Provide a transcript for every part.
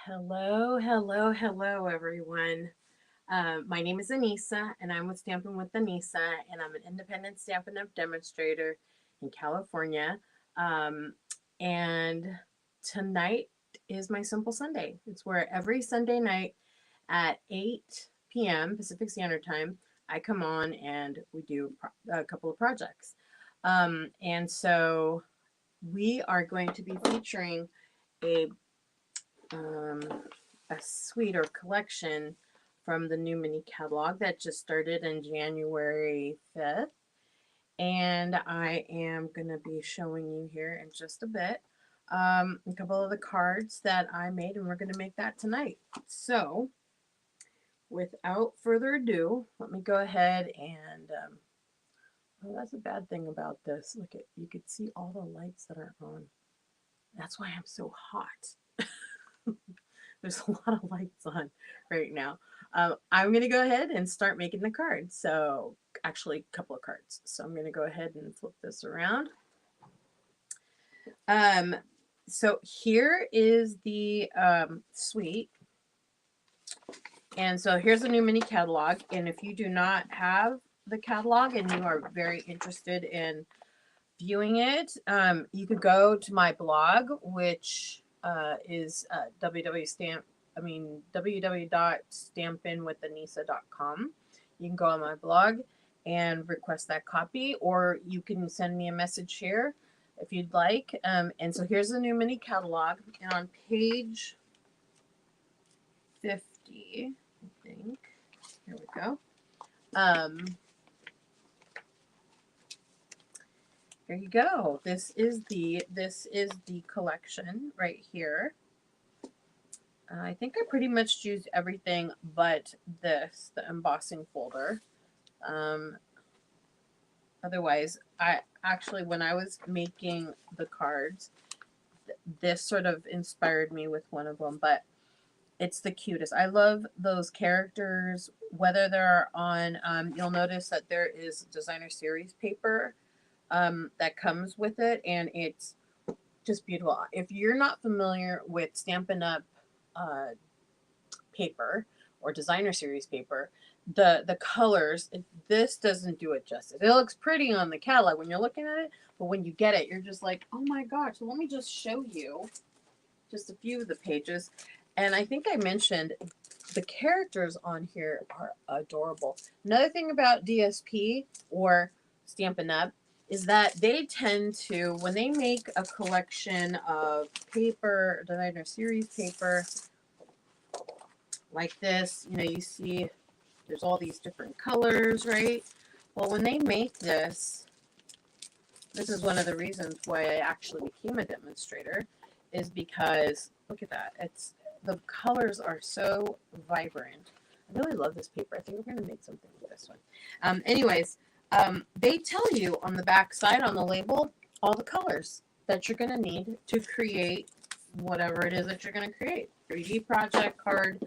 Hello, hello, hello, everyone. My name is Anissa, and I'm with Stampin' with Anissa, and I'm an independent Stampin' Up! Demonstrator in California. Um, and tonight is my Simple Sunday. It's where every Sunday night at 8 p.m. Pacific Standard Time, I come on and we do a couple of projects. And so we are going to be featuring a um, a suite or collection from the new mini catalog that just started in January 5th. And I am going to be showing you here in just a bit a couple of the cards that I made, and we're going to make that tonight. So, without further ado, let me go ahead and. Oh, that's a bad thing about this. Look at you could see all the lights that are on. That's why I'm so hot. There's a lot of lights on right now. I'm going to go ahead and start making the cards. So, actually, a couple of cards. So, I'm going to go ahead and flip this around. Um, so, here is the suite. And so, here's the new mini catalog. And if you do not have the catalog and you are very interested in viewing it, you could go to my blog, which is www.stampinwithanisa.com. You can go on my blog and request that copy, or you can send me a message here if you'd like. And so here's the new mini catalog, and on page 50, I think. Here we go. Here you go. This is the collection right here. I think I pretty much used everything but this, the embossing folder. Um, Otherwise, I actually, when I was making the cards, this sort of inspired me with one of them, but it's the cutest. I love those characters, whether they're on, you'll notice that there is designer series paper that comes with it, and it's just beautiful. If you're not familiar with Stampin' Up! uh, paper or designer series paper, the colors, this doesn't do it justice. It looks pretty on the catalog when you're looking at it, but when you get it, you're just like, oh my gosh. So let me just show you just a few of the pages. And I think I mentioned the characters on here are adorable. Another thing about DSP or Stampin' Up! Is that they tend to, when they make a collection of paper, designer series paper, like this, you see there's all these different colors, right? Well, when they make this is one of the reasons why I actually became a demonstrator, is because look at that. It's the colors are so vibrant. I really love this paper. I think we're going to make something with this one. Anyways, they tell you on the back side on the label all the colors that you're going to need to create whatever it is that you're going to create. 3D project card,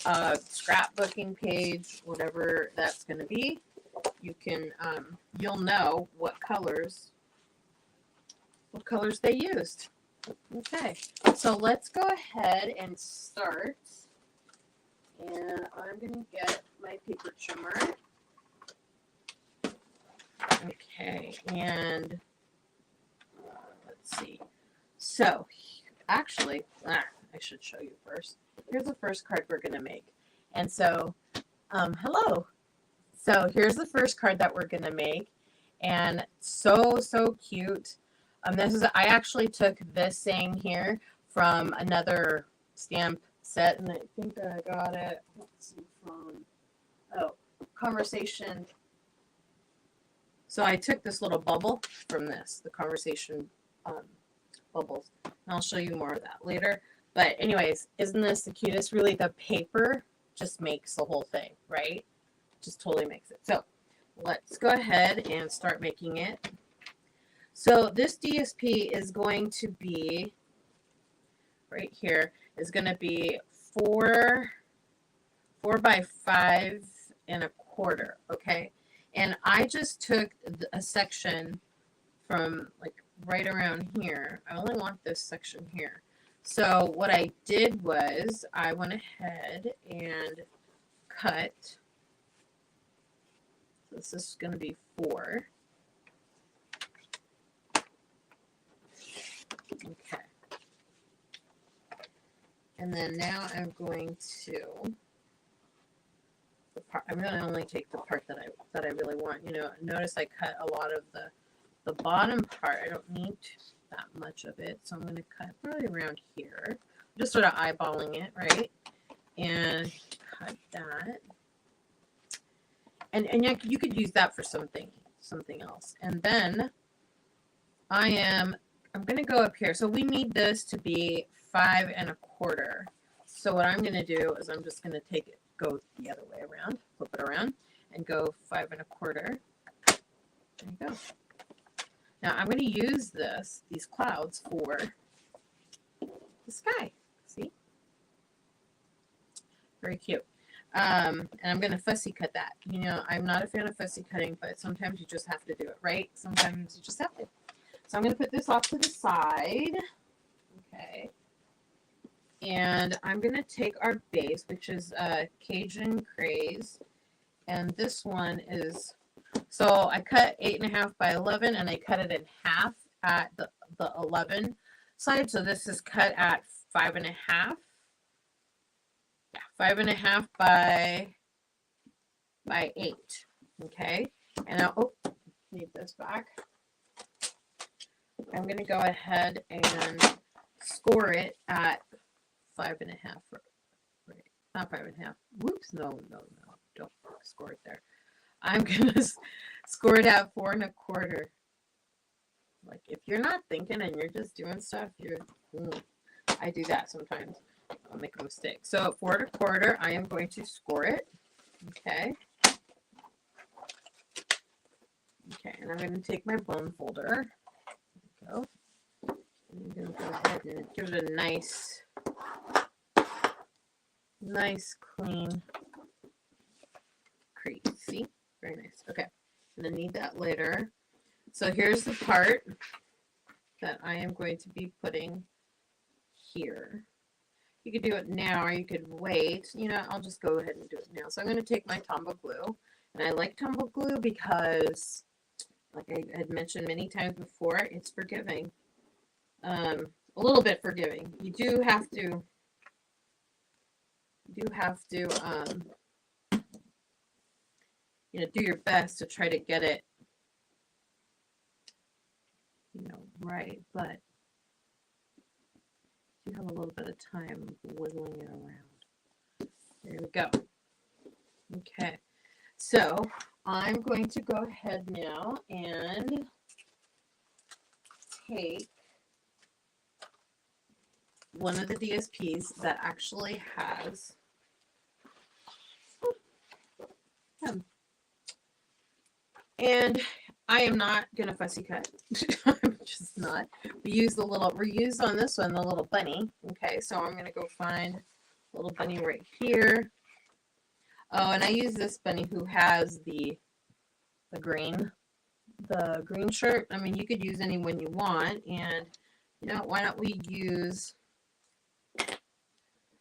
scrapbooking page, whatever that's going to be. You can, you'll know what colors they used. Okay, so let's go ahead and start. And I'm going to get my paper trimmer. Okay, and let's see. So, actually, I should show you first. Here's the first card we're going to make. And so, hello. So, here's the first card that we're going to make. And so cute. I actually took this saying here from another stamp set, and I think I got it, let's see, from, Conversation. So I took this little bubble from this, the Conversation bubbles, and I'll show you more of that later. But anyways, isn't this the cutest? Really, the paper just makes the whole thing, right? Just totally makes it. So let's go ahead and start making it. So this DSP is going to be, right here, is going to be 4 by 5 1/4, okay? And I just took a section from like right around here. I only want this section here. So what I did was I went ahead and cut. So this is going to be 4. Okay. And then now I'm going to, I'm going to only take the part that I really want. You know, notice I cut a lot of the bottom part. I don't need that much of it, so I'm going to cut probably around here. Just sort of eyeballing it, right? And cut that. And you could use that for something else. And then I'm going to go up here. So we need this to be 5 1/4. So what I'm going to do is I'm just going to go the other way around, flip it around, and go 5 1/4. There you go. Now I'm going to use these clouds for the sky. See? Very cute. And I'm going to fussy cut that. You know, I'm not a fan of fussy cutting, but sometimes you just have to do it, right? Sometimes you just have to. So I'm going to put this off to the side. Okay. And I'm going to take our base, which is Cajun Craze. And this one is, so I cut 8 1/2 by 11, and I cut it in half at the 11 side. So this is cut at 5 1/2. Yeah, 5 1/2 by 8. Okay. And I'll leave this back. I'm going to go ahead and score it at 5 1/2. Right. Not 5 1/2. Whoops. No. Don't score it there. I'm going to score it at 4 1/4. Like, if you're not thinking and you're just doing stuff, I do that sometimes. I'll make a mistake. So at 4 1/4, I am going to score it. Okay. Okay, and I'm going to take my bone folder. There we go. I'm going to go ahead and give it a nice clean crease. See? Very nice. Okay. I'm going to need that later. So here's the part that I am going to be putting here. You could do it now or you could wait. You know, I'll just go ahead and do it now. So I'm going to take my Tombow glue. And I like Tombow glue because, like I had mentioned many times before, it's forgiving. A little bit forgiving. You do have to you know, do your best to try to get it, you know, right, but you have a little bit of time wiggling it around. There we go. Okay, so I'm going to go ahead now and take one of the DSPs that actually has and I am not going to fussy cut. I'm just not. We used on this one, the little bunny. Okay, so I'm going to go find a little bunny right here. Oh, and I use this bunny who has the green shirt. I mean, you could use any one you want. And, you know, why don't we use,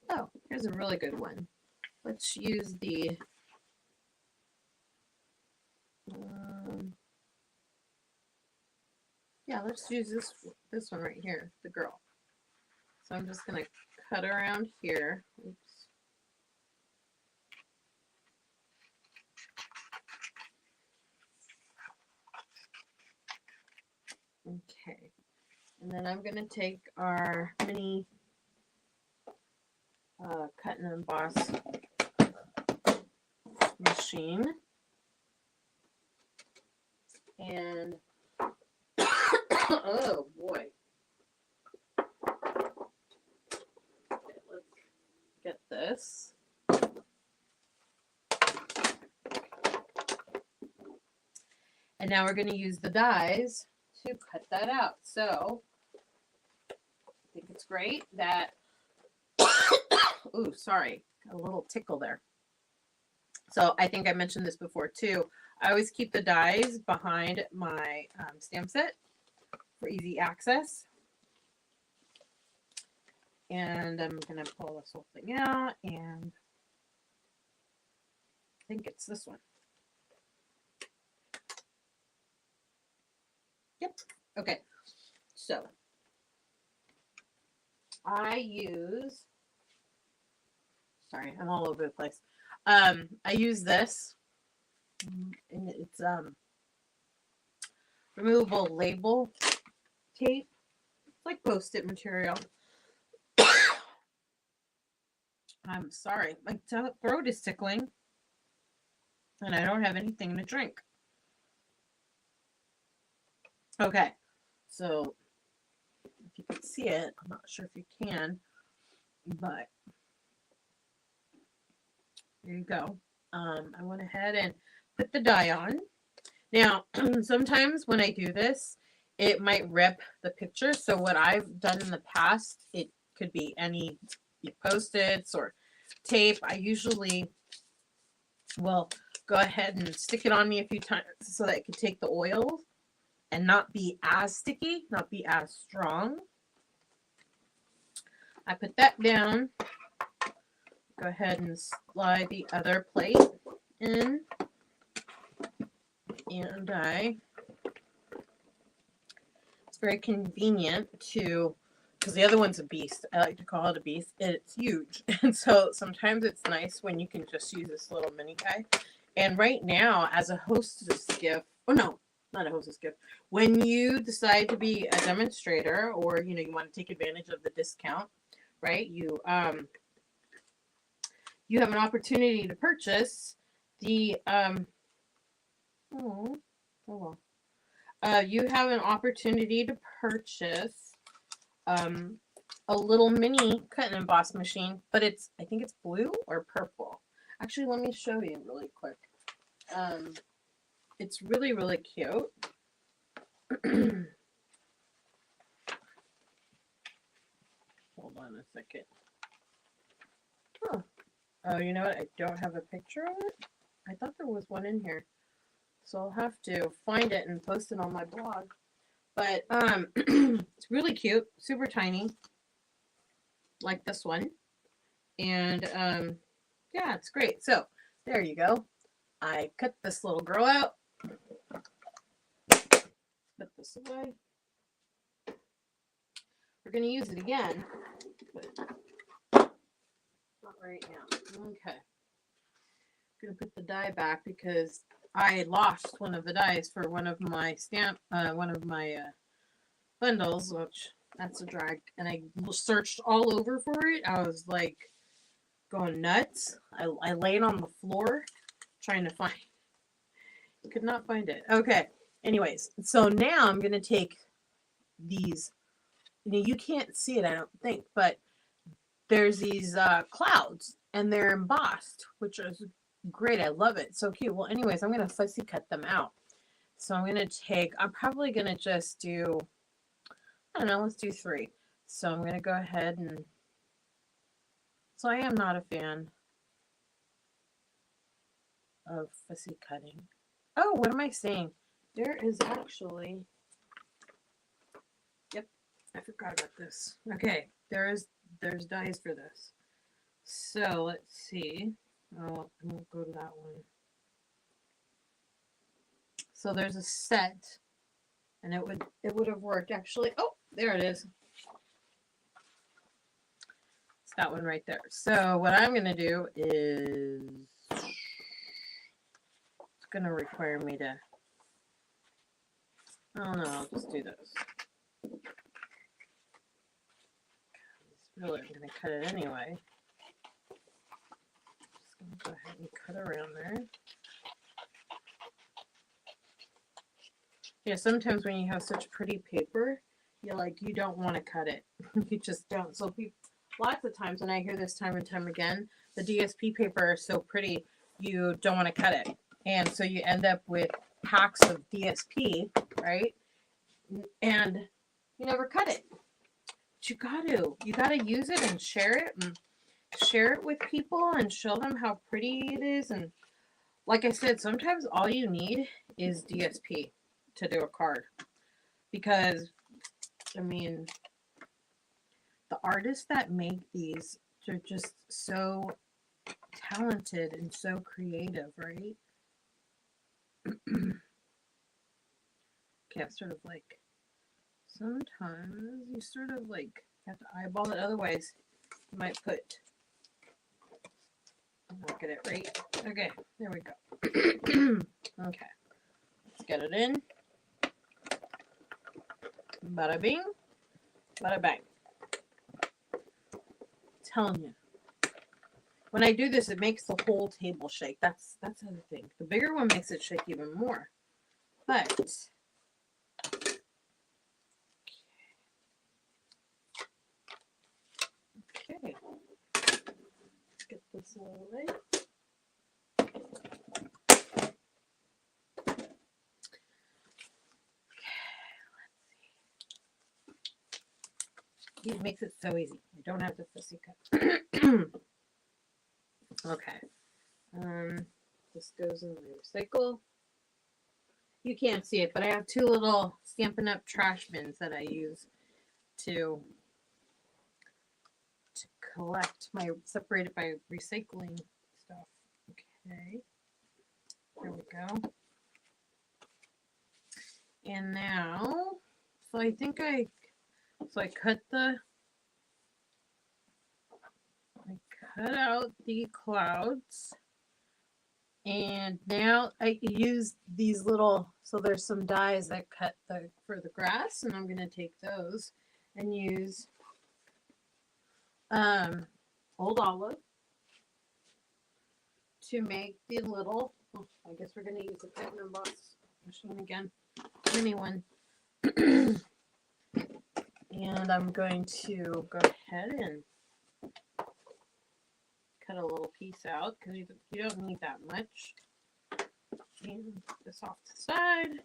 oh, here's a really good one. Let's use the, yeah, let's use this one right here, the girl. So I'm just going to cut around here. Oops. Okay. And then I'm going to take our mini cut and emboss machine. And oh boy. Okay, let's get this. And now we're going to use the dies to cut that out. So I think it's great that, ooh, sorry, got a little tickle there. So I think I mentioned this before too. I always keep the dies behind my stamp set for easy access. And I'm going to pull this whole thing out, and I think it's this one. Yep. Okay. So I use, sorry, I'm all over the place. I use this, and it's removable label tape. It's like Post-it material. I'm sorry, my throat is tickling, and I don't have anything to drink. Okay, so if you can see it, I'm not sure if you can, but there you go. I went ahead and put the dye on. Now, sometimes when I do this, it might rip the picture. So what I've done in the past, it could be any Post-its or tape. I usually will go ahead and stick it on me a few times so that it can take the oil and not be as sticky, not be as strong. I put that down. Go ahead and slide the other plate in. And it's very convenient to, because the other one's a beast. I like to call it a beast. It's huge. And so sometimes it's nice when you can just use this little mini guy. And right now, as a hostess gift, oh no, not a hostess gift. When you decide to be a demonstrator, or you want to take advantage of the discount, right? You have an opportunity to purchase the you have an opportunity to purchase a little mini cut and emboss machine, but I think it's blue or purple. Actually, let me show you really quick. It's really, really cute. Hold on a second. Oh, you know what? I don't have a picture of it. I thought there was one in here. So I'll have to find it and post it on my blog. But it's really cute, super tiny, like this one. And yeah, it's great. So there you go. I cut this little girl out. Put this away. We're going to use it again, but not right now. Okay. I'm going to put the die back because I lost one of the dies for one of my bundles, which that's a drag. And I searched all over for it. I was like going nuts. I laid on the floor trying to find. Could not find it. Okay. Anyways, so now I'm gonna take these. You can't see it, I don't think, but there's these clouds, and they're embossed, which is great. I love it. So cute. Well, anyways, I'm gonna fussy cut them out. So I'm probably gonna just do, I don't know, let's do 3. So I'm gonna go ahead and, so I am not a fan of fussy cutting. Oh, what am I saying? There is actually, yep, I forgot about this. Okay, there's dies for this. So let's see. Oh, I won't go to that one. So there's a set, and it would have worked actually. Oh, there it is. It's that one right there. So what I'm gonna do is, it's gonna require me to, I don't know, I'll just do this. Really, I'm going to cut it anyway. Just going to go ahead and cut around there. Yeah, sometimes when you have such pretty paper, you don't want to cut it. You just don't. So lots of times when I hear this time and time again, the DSP paper is so pretty, you don't want to cut it. And so you end up with packs of DSP, right? And you never cut it. But you got to use it and share it with people and show them how pretty it is. And like I said, sometimes all you need is DSP to do a card, because I mean, the artists that make these, they're just so talented and so creative, right? Okay, I've sort of like, sometimes you sort of like have to eyeball it, otherwise you might put, look at it, right? Okay, there we go. Okay, let's get it in. Bada bing, bada bang. I'm telling you, when I do this, it makes the whole table shake. That's the other thing. The bigger one makes it shake even more. But okay, let's get this out of the way. It makes it so easy. I don't have to fussy cut. Okay. This goes in the recycle. You can't see it, but I have two little Stampin' Up! Trash bins that I use to collect my, separated by recycling stuff. Okay. There we go. And now, so I think I cut out the clouds, and now I use these little, so there's some dies that cut for the grass, and I'm going to take those and use Old Olive to make the little, oh, I guess we're going to use the cut and emboss machine again, mini one. And I'm going to go ahead and cut a little piece out because you don't need that much. And put this off to the side.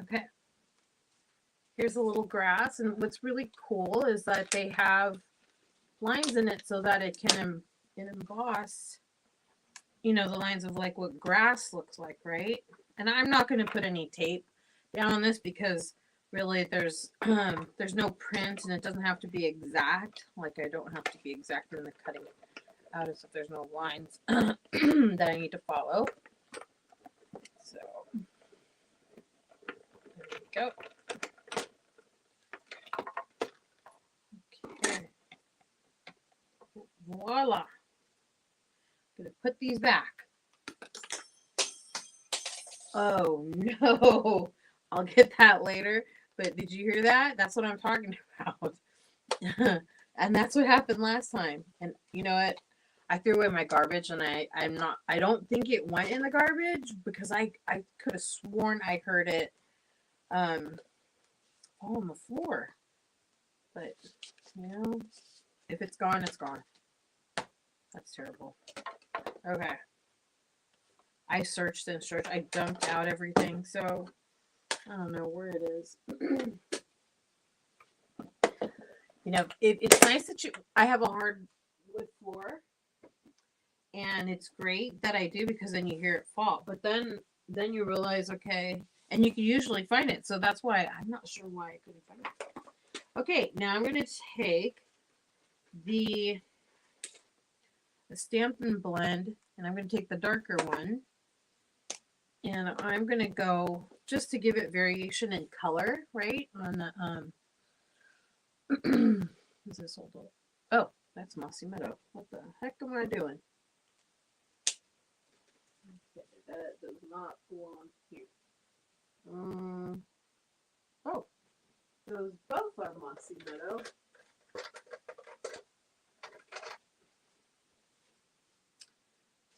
Okay. Here's a little grass, and what's really cool is that they have lines in it so that it can emboss, you know, the lines of like what grass looks like, right? And I'm not going to put any tape down on this because really there's no print, and it doesn't have to be exact. Like I don't have to be exact in the cutting out as if there's no lines that I need to follow. So there we go. Okay. Voila. I'm gonna put these back. Oh no. I'll get that later. But did you hear that? That's what I'm talking about. And that's what happened last time. And you know what? I threw away my garbage, and I don't think it went in the garbage because I could have sworn I heard it fall on the floor. But you know, if it's gone, it's gone. That's terrible. Okay. I searched and searched. I dumped out everything, so I don't know where it is. You know, it's nice that I have a hardwood floor, and it's great that I do because then you hear it fall. But then you realize, okay, and you can usually find it. So that's why I'm not sure why I couldn't find it. Okay, now I'm going to take the Stampin' Blend, and I'm going to take the darker one, and I'm going to go just to give it variation in color, right? On the what's this old? Oh, that's Mossy Meadow. What the heck am I doing? Okay, that does not belong here. Oh, those both are Mossy Meadow.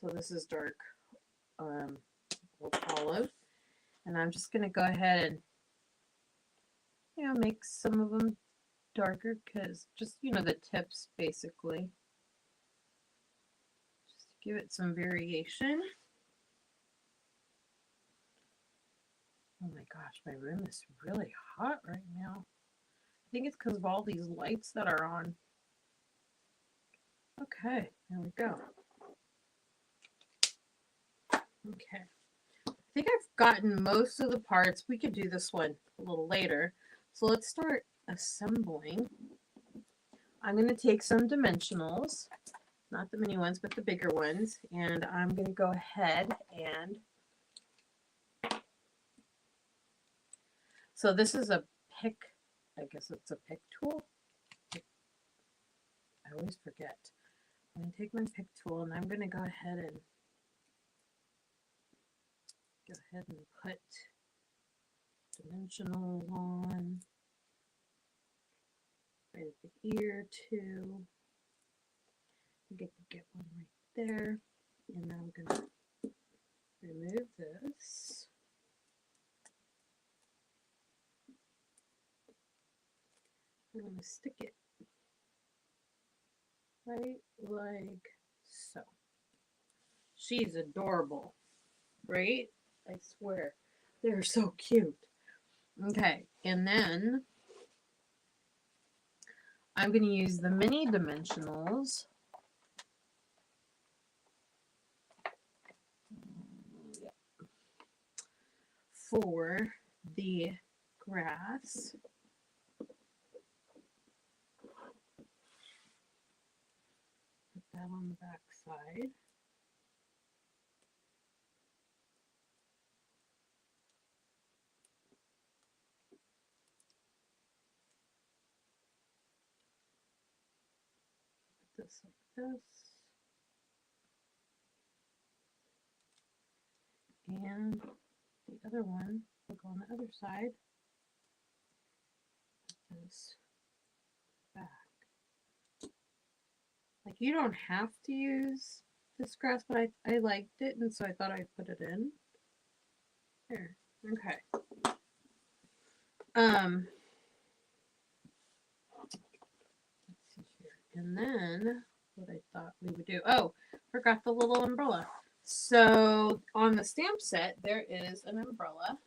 So this is dark Old Olive, and I'm just going to go ahead and, you know, make some of them darker because just, you know, the tips basically, just to give it some variation. Oh my gosh, my room is really hot right now. I think it's because of all these lights that are on. Okay, there we go. Okay, think I've gotten most of the parts. We could do this one a little later. So let's start assembling. I'm going to take some dimensionals, not the mini ones, but the bigger ones, and I'm going to go ahead and, so this is a pick, I guess it's a pick tool. I always forget. I'm going to take my pick tool and I'm going to go ahead and put dimensional on right at the ear too. I get one right there, and now I'm going to remove this. I'm going to stick it right like so. She's adorable, right? I swear. They're so cute. Okay, and then I'm going to use the mini dimensionals for the grass. Put that on the back side. Put this like this. And the other one will go on the other side. Put this back. Like, you don't have to use this grass, but I liked it, and so I thought I'd put it in. There. Okay. Let's see here. And then what I thought we would do. Oh, forgot the little umbrella. So on the stamp set, there is an umbrella.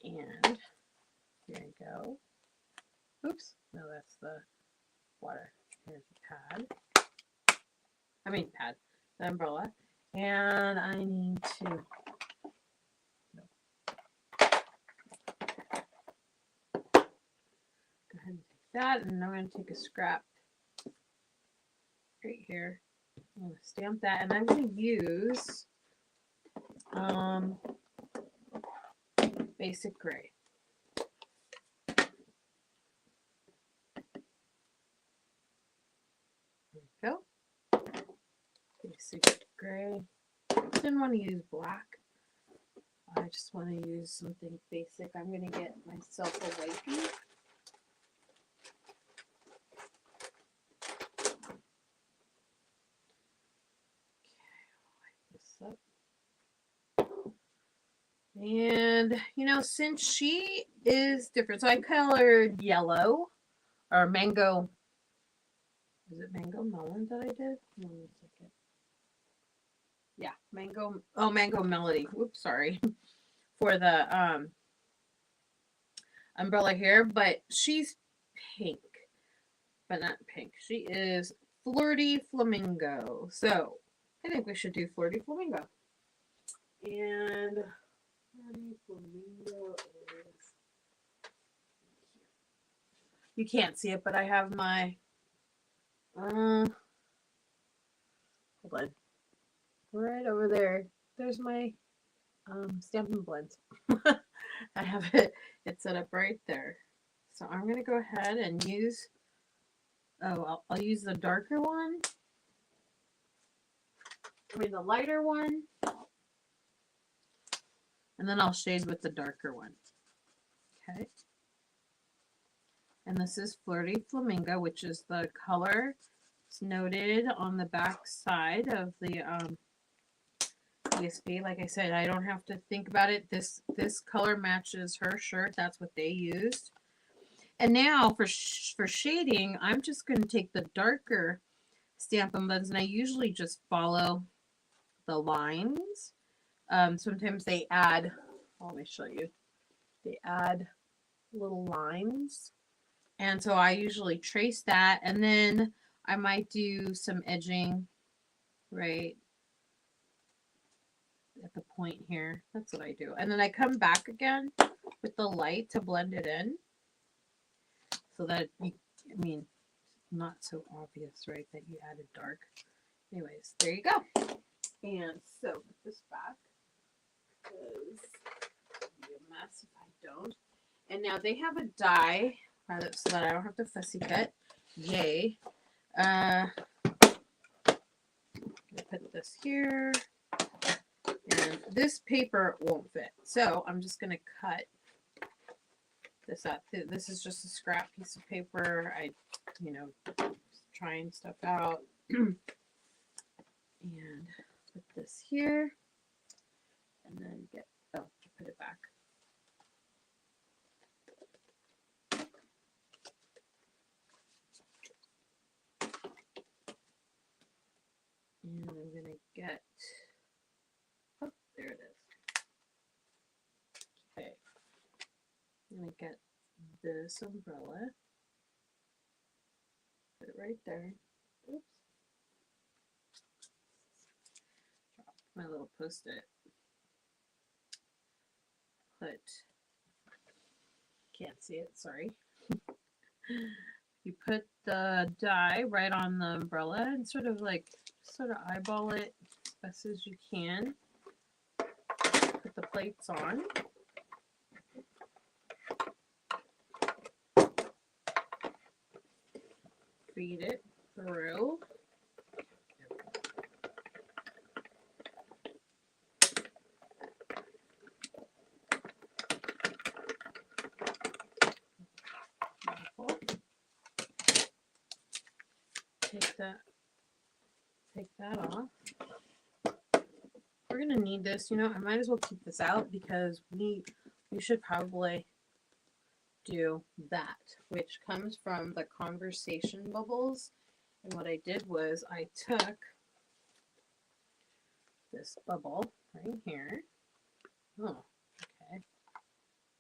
And here you go. Oops. No, that's the water. Here's the pad. I mean pad. The umbrella. And I need to go ahead and take that, and I'm going to take a scrap right here. I'm going to stamp that, and I'm going to use basic gray. There we go. Basic gray. Didn't want to use black. I just want to use something basic. I'm going to get myself a wipey. And, you know, since she is different, so I colored yellow or mango. Is it mango melon that I did? Hold on a second. Yeah, mango melody. Whoops, sorry. For the umbrella here, but she's pink, but not pink. She is Flirty Flamingo. So I think we should do Flirty Flamingo. And Flamingo is, you can't see it, but I have my hold on, right over there. There's my Stampin' Blends. I have it set up right there. So I'm gonna go ahead and use, I'll use the darker one. I mean the lighter one. And then I'll shade with the darker one. Okay. And this is Flirty Flamingo, which is the color. It's noted on the back side of the ESP. Like I said, I don't have to think about it. This color matches her shirt. That's what they used. And now for shading, I'm just going to take the darker Stampin' Blends, and I usually just follow the lines. Sometimes they add, let me show you, they add little lines, and so I usually trace that, and then I might do some edging right point here. That's what I do. And then I come back again with the light to blend it in so that, not so obvious, right, that you added dark. Anyways, there you go. And so put this back because it'll be a mess if I don't. And now they have a die so that I don't have to fussy cut. Yay. Put this here. And this paper won't fit. So I'm just going to cut this up. This is just a scrap piece of paper. I, trying stuff out. And put this here. And then put it back. And I'm going to get, there it is. Okay. I'm going to get this umbrella. Put it right there. Oops. Drop my little post-it. Can't see it, sorry. You put the die right on the umbrella and sort of eyeball it as best as you can. Put the plates on. Feed it through. Take that off. We're gonna need this, I might as well keep this out because we should probably do that, which comes from the conversation bubbles. And what I did was I took this bubble right here. Oh, okay.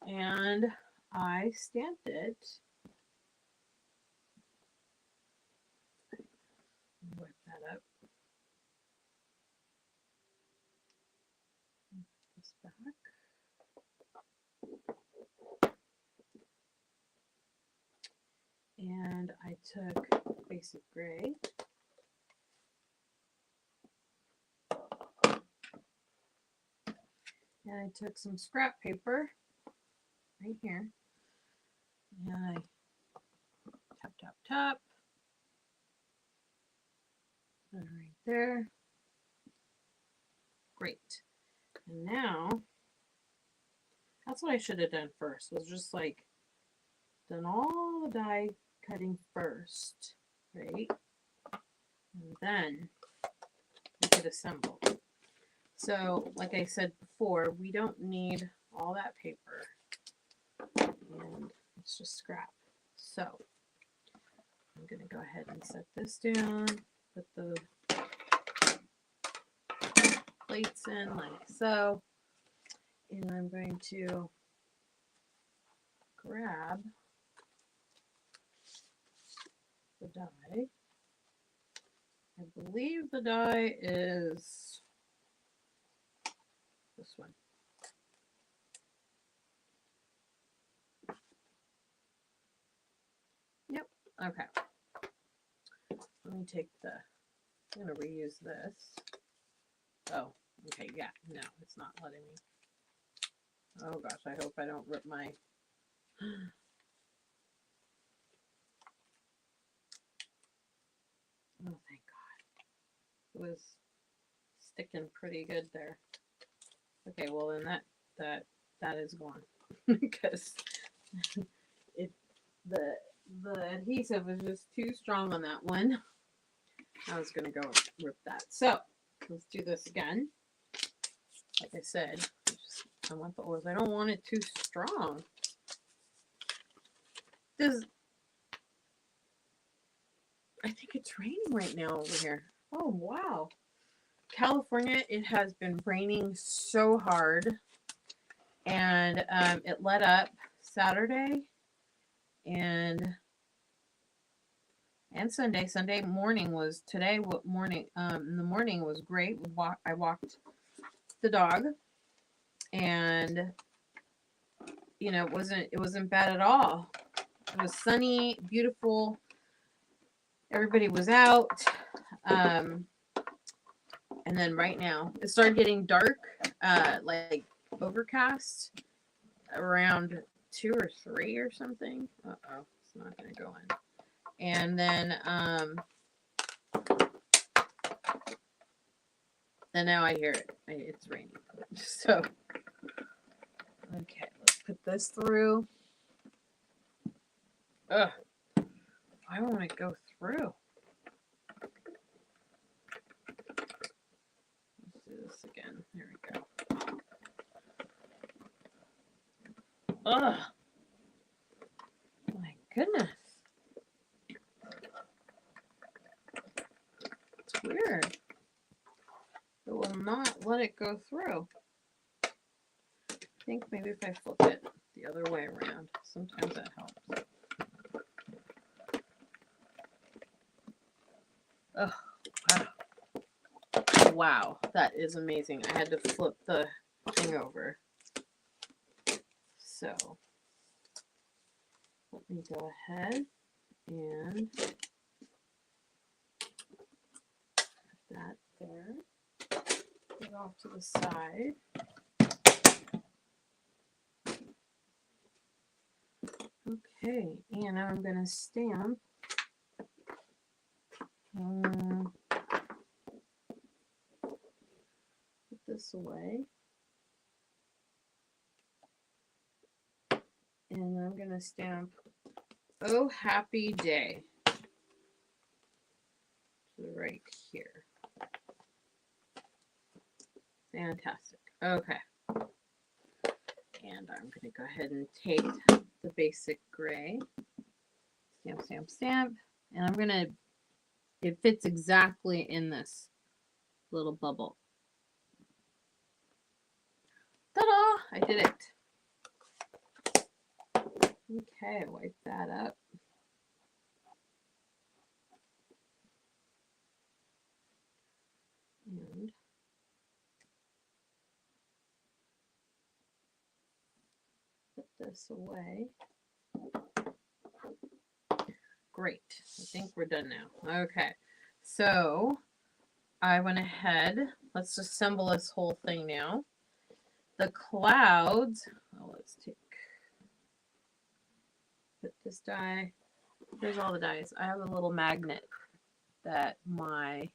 And I stamped it. Wipe that up. Put this back. And I took basic gray. And I took some scrap paper right here. And I tap, tap, tap. And right there. Great. And now, that's what I should have done first, was just done all the die cutting first, right? And then we could assemble. So, like I said before, we don't need all that paper. And it's just scrap. So, I'm going to go ahead and set this down, put the plates in like so. And I'm going to grab the die. I believe the die is this one. Yep. Okay. Let me take I'm going to reuse this. Oh, okay. Yeah. No, it's not letting me. Oh gosh, I hope I don't rip my. Oh, thank God. It was sticking pretty good there. Okay, well then that is gone because the adhesive was just too strong on that one. I was gonna go rip that. So let's do this again. Like I said, I want the oils. I don't want it too strong. I think it's raining right now over here. Oh, wow. California, it has been raining so hard. And it let up Saturday and Sunday. Sunday morning was today. Morning in the morning was great. I walked the dog and you know, it wasn't bad at all. It was sunny, beautiful. Everybody was out. And then right now it started getting dark, like overcast around 2 or 3 or something. Uh-oh, it's not gonna go in. And then now I hear it. It's raining. So okay, let's put this through. Ugh, why won't it go through? Let's do this again. There we go. Ugh, my goodness. It's weird. It will not let it go through. I think maybe if I flip it the other way around, sometimes that helps. Oh, wow. Wow, that is amazing. I had to flip the thing over. So, let me go ahead and put that there. Put it off to the side. Okay, and now I'm going to stamp. Put this away. And I'm going to stamp, "Oh, happy day," right here. Fantastic. Okay. And I'm going to go ahead and take the basic gray. Stamp, stamp, stamp. And I'm going to, it fits exactly in this little bubble. Ta-da! I did it. Okay, wipe that up. And put this away. Great. I think we're done now. Okay. So I went ahead. Let's assemble this whole thing now. The clouds. Oh, let's put this die. Here's all the dies. I have a little magnet that my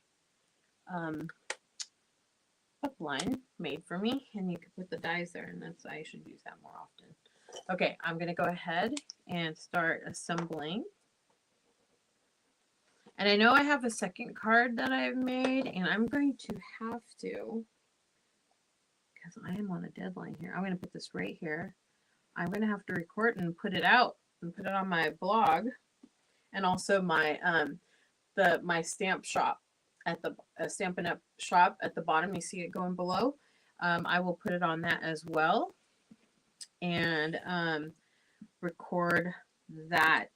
upline made for me, and you can put the dies there, and that's, I should use that more often. Okay, I'm going to go ahead and start assembling. And I know I have a second card that I've made, and I'm going to have to, because I am on a deadline here, I'm going to put this right here. I'm going to have to record and put it out and put it on my blog, and also my my stamp shop at the Stampin' Up shop at the bottom. You see it going below. I will put it on that as well, and record that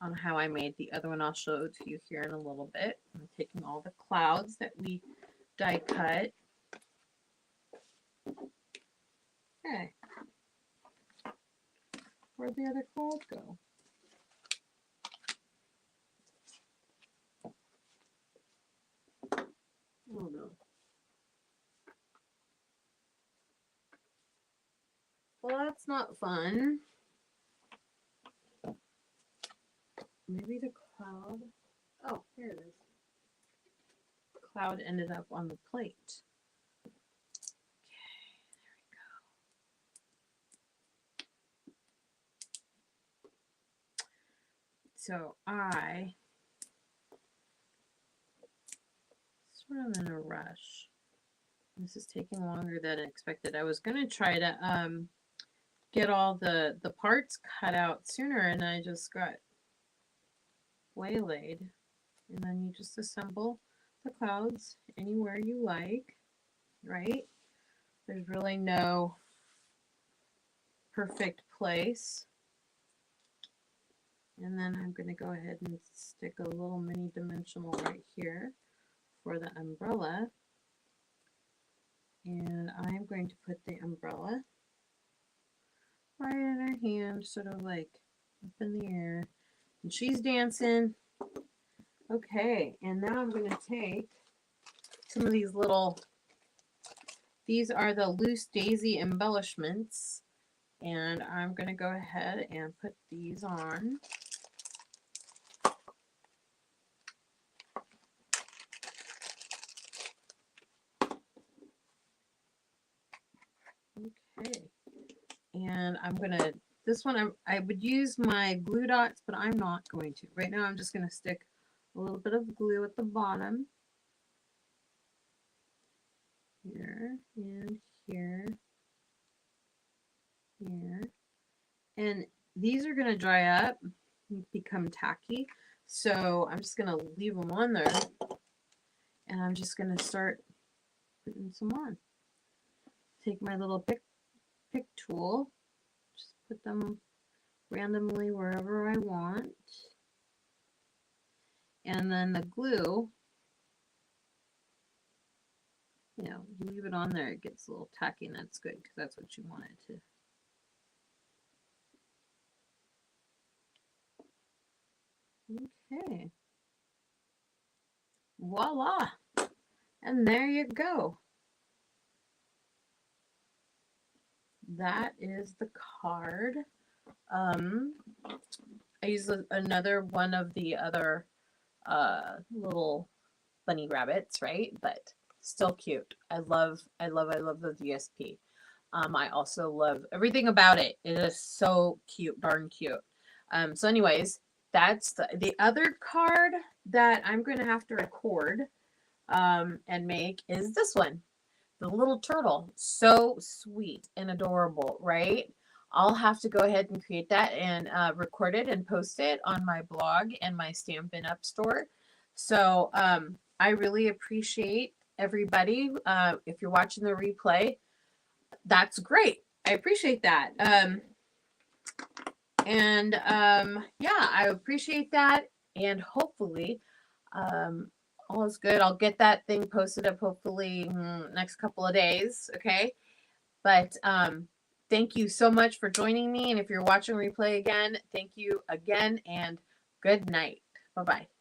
on how I made the other one. I'll show it to you here in a little bit. I'm taking all the clouds that we die cut. Okay. Where'd the other cloud go? Oh no. Well, that's not fun. Maybe the cloud. Oh, here it is. The cloud ended up on the plate. Okay, there we go. So I sort of in a rush. This is taking longer than expected. I was gonna try to get all the parts cut out sooner, and I just got waylaid. And then you just assemble the clouds anywhere you like, right? There's really no perfect place. And then I'm going to go ahead and stick a little mini dimensional right here for the umbrella. And I'm going to put the umbrella right in her hand, sort of like up in the air. And she's dancing. Okay, and now I'm going to take some of these these are the loose daisy embellishments. And I'm going to go ahead and put these on. Okay. And I'm going to, this one, I would use my glue dots, but I'm not going to. Right now, I'm just going to stick a little bit of glue at the bottom. Here, and here, here. And these are going to dry up and become tacky. So I'm just going to leave them on there. And I'm just going to start putting some on. Take my little pick tool. Just put them randomly wherever I want. And then the glue, you know, you leave it on there, it gets a little tacky, and that's good because that's what you want it to. Okay. Voila. And there you go. That is the card. I use another one of the other little bunny rabbits, right? But still cute. I love the DSP. I also love everything about it. It is so cute, darn cute. So anyways, that's the other card that I'm going to have to record and make is this one. The little turtle. So sweet and adorable, right? I'll have to go ahead and create that and record it and post it on my blog and my Stampin' Up store. So I really appreciate everybody. If you're watching the replay, that's great. I appreciate that. Yeah, I appreciate that. And hopefully, all is good. I'll get that thing posted up hopefully next couple of days. Okay. But thank you so much for joining me. And if you're watching replay again, thank you again and good night. Bye-bye.